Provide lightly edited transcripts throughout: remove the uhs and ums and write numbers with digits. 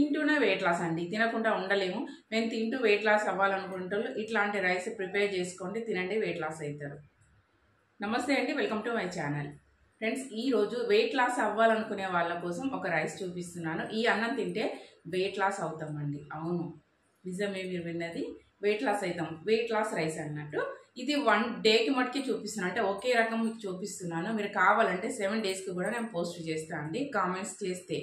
తింటూనే weight loss అండి. తినకుండా ఉండలేము. మేము తింటూ వెయిట్ లాస్ అవ్వాలనుకుంటారు ఇట్లాంటి రైస్ ప్రిపేర్ చేసుకోండి, తినండి, వెయిట్ లాస్ అవుతారు. నమస్తే అండి, welcome to my channel. Friends, ఈరోజు వెయిట్ లాస్ అవ్వాలనుకునే వాళ్ళ కోసం ఒక రైస్ చూపిస్తున్నాను. ఈ అన్నం తింటే వెయిట్ లాస్ అవుతామండి. అవును, నిజమే మీరు విన్నది, వెయిట్ లాస్ అవుతాం. వెయిట్ లాస్ రైస్ అన్నట్టు ఇది 1 డేకి మటుకే చూపిస్తున్నాను, అంటే ఒకే రకం మీకు చూపిస్తున్నాను. మీరు కావాలంటే 7 డేస్కి కూడా నేను పోస్ట్ చేస్తాను అండి, కామెంట్స్ చేస్తే.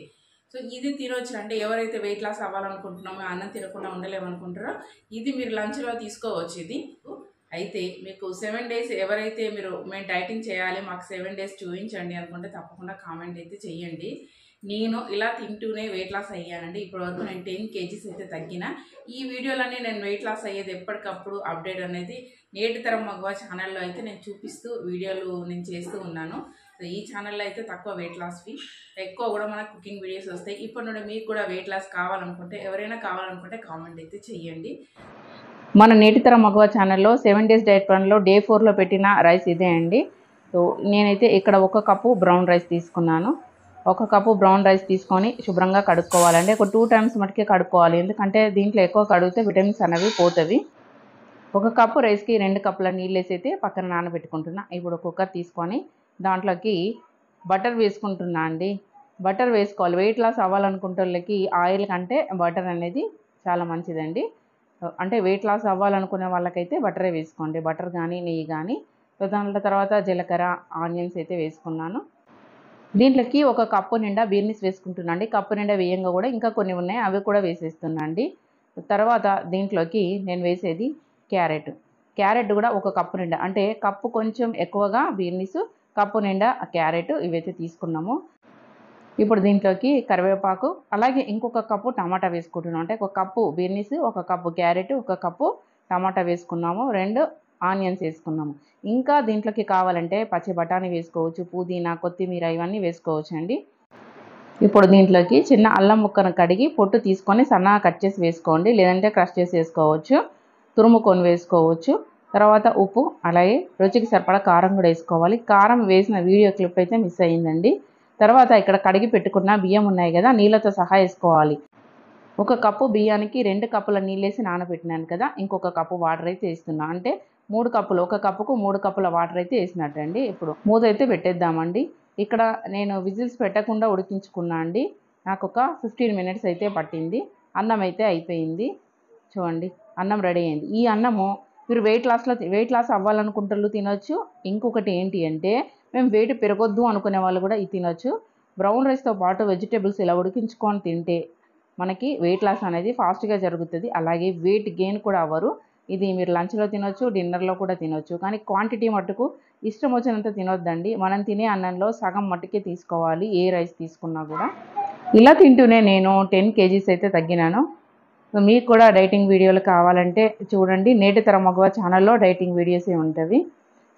సో ఇది తినొచ్చు అంటే ఎవరైతే వెయిట్ లాస్ అవ్వాలనుకుంటున్నామో, అన్నం తినకుండా ఉండలేమనుకుంటారో ఇది మీరు లంచ్లో తీసుకోవచ్చు. ఇది అయితే మీకు 7 డేస్ ఎవరైతే మేము డైటింగ్ చేయాలి, మాకు 7 డేస్ చూపించండి అనుకుంటే తప్పకుండా కామెంట్ అయితే చెయ్యండి. నేను ఇలా తింటూనే వెయిట్ లాస్ అయ్యానండి. ఇప్పటివరకు నేను 10 కేజీస్ అయితే తగ్గిన. ఈ వీడియోలన్నీ నేను వెయిట్ లాస్ అయ్యేది ఎప్పటికప్పుడు అప్డేట్ అనేది నేటి తరం మగవా ఛానల్లో అయితే నేను చూపిస్తూ వీడియోలు నేను చేస్తూ ఉన్నాను. ఈ ఛానల్లో అయితే తక్కువ వెయిట్ లాస్వి, ఎక్కువ కూడా మనకు కుకింగ్ వీడియోస్ వస్తాయి. ఇప్పటి నుండి మీకు కూడా వెయిట్ లాస్ కావాలనుకుంటే, ఎవరైనా కావాలనుకుంటే కామెంట్ అయితే చెయ్యండి. మన నేటితరం మగవా ఛానల్లో 7 డేస్ డైట్ ప్లాన్లో డే 4లో పెట్టిన రైస్ ఇదే అండి. సో నేనైతే ఇక్కడ 1 కప్పు బ్రౌన్ రైస్ తీసుకున్నాను. 1 కప్పు బ్రౌన్ రైస్ తీసుకొని శుభ్రంగా కడుక్కోవాలండి. ఒక 2 టైమ్స్ మటుకే కడుక్కోవాలి, ఎందుకంటే దీంట్లో ఎక్కువ కడిగితే విటమిన్స్ అనేవి పోతవి. 1 కప్పు రైస్కి 2 కప్పుల నీళ్ళు వేసి అయితే పక్కన నానబెట్టుకుంటున్నా. ఇప్పుడు కుక్కర్ తీసుకొని దాంట్లోకి బటర్ వేసుకుంటున్నా అండి. బటర్ వేసుకోవాలి. వెయిట్ లాస్ అవ్వాలనుకుంటే వాళ్ళకి ఆయిల్ కంటే బటర్ అనేది చాలా మంచిదండి. అంటే వెయిట్ లాస్ అవ్వాలనుకునే వాళ్ళకైతే బటరే వేసుకోండి, బటర్ కానీ నెయ్యి కానీ. సో దాంట్లో తర్వాత జీలకర్ర, ఆనియన్స్ అయితే వేసుకున్నాను. దీంట్లోకి 1 కప్పు నిండా బీర్నీస్ వేసుకుంటున్నా అండి. కప్పు నిండా వేయంగా కూడా ఇంకా కొన్ని ఉన్నాయి, అవి కూడా వేసేస్తున్నా అండి. తర్వాత దీంట్లోకి నేను వేసేది క్యారెట్ కూడా 1 కప్పు నిండా, అంటే కప్పు కొంచెం ఎక్కువగా బీర్నీస్, కప్పు నిండా క్యారెట్ ఇవైతే తీసుకున్నాము. ఇప్పుడు దీంట్లోకి కరివేపాకు, అలాగే ఇంకొక కప్పు టమాటా వేసుకుంటున్నాం. అంటే 1 కప్పు బీర్నీస్, 1 కప్పు క్యారెట్, 1 కప్పు టమాటా వేసుకున్నాము, 2 ఆనియన్స్ వేసుకున్నాము. ఇంకా దీంట్లోకి కావాలంటే పచ్చి బఠానీ వేసుకోవచ్చు, పుదీనా, కొత్తిమీర ఇవన్నీ వేసుకోవచ్చు అండి. ఇప్పుడు దీంట్లోకి చిన్న అల్లం ముక్కను కడిగి పొట్టు తీసుకొని సన్నగా కట్ చేసి వేసుకోండి, లేదంటే క్రష్ చేసి వేసుకోవచ్చు, తురుముకొని వేసుకోవచ్చు. తర్వాత ఉప్పు, అలాగే రుచికి సరిపడా కారం కూడా వేసుకోవాలి. కారం వేసిన వీడియో క్లిప్ అయితే మిస్ అయ్యిందండి. తర్వాత ఇక్కడ కడిగి పెట్టుకున్న బియ్యం ఉన్నాయి కదా, నీళ్ళతో సహా వేసుకోవాలి. 1 కప్పు బియ్యానికి 2 కప్పుల నీళ్ళు వేసి నానబెట్టినాను కదా, ఇంకొక కప్పు వాటర్ అయితే వేస్తున్నా. అంటే 3 కప్పులు, 1 కప్పుకు 3 కప్పుల వాటర్ అయితే వేసినట్టండి. ఇప్పుడు మూత అయితే పెట్టేద్దామండి. ఇక్కడ నేను విజిల్స్ పెట్టకుండా ఉడికించుకున్నా అండి. నాకు ఒక 15 మినిట్స్ అయితే పట్టింది. అన్నం అయితే అయిపోయింది. చూడండి, అన్నం రెడీ అయింది. ఈ అన్నము మీరు వెయిట్ లాస్ అవ్వాలనుకుంటారు తినొచ్చు. ఇంకొకటి ఏంటి అంటే, మేము వెయిట్ పెరగొద్దు అనుకునే వాళ్ళు కూడా ఇది తినొచ్చు. బ్రౌన్ రైస్తో పాటు వెజిటేబుల్స్ ఇలా ఉడికించుకొని తింటే మనకి వెయిట్ లాస్ అనేది ఫాస్ట్గా జరుగుతుంది. అలాగే వెయిట్ గెయిన్ కూడా అవ్వరు. ఇది మీరు లంచ్లో తినొచ్చు, డిన్నర్లో కూడా తినొచ్చు. కానీ క్వాంటిటీ మట్టుకు ఇష్టం వచ్చినంత తినొద్దండి. మనం తినే అన్నంలో సగం మట్టుకే తీసుకోవాలి, ఏ రైస్ తీసుకున్నా కూడా. ఇలా తింటూనే నేను 10 కేజీస్ అయితే తగ్గినాను. సో మీకు కూడా డైటింగ్ వీడియోలు కావాలంటే చూడండి, నేటి తరం మగవా ఛానల్లో డైటింగ్ వీడియోసే ఉంటుంది.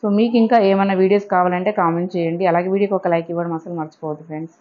సో మీకు ఇంకా ఏమైనా వీడియోస్ కావాలంటే కామెంట్ చేయండి. అలాగే వీడియోకి ఒక లైక్ ఇవ్వడం అసలు మర్చిపోవద్దు ఫ్రెండ్స్.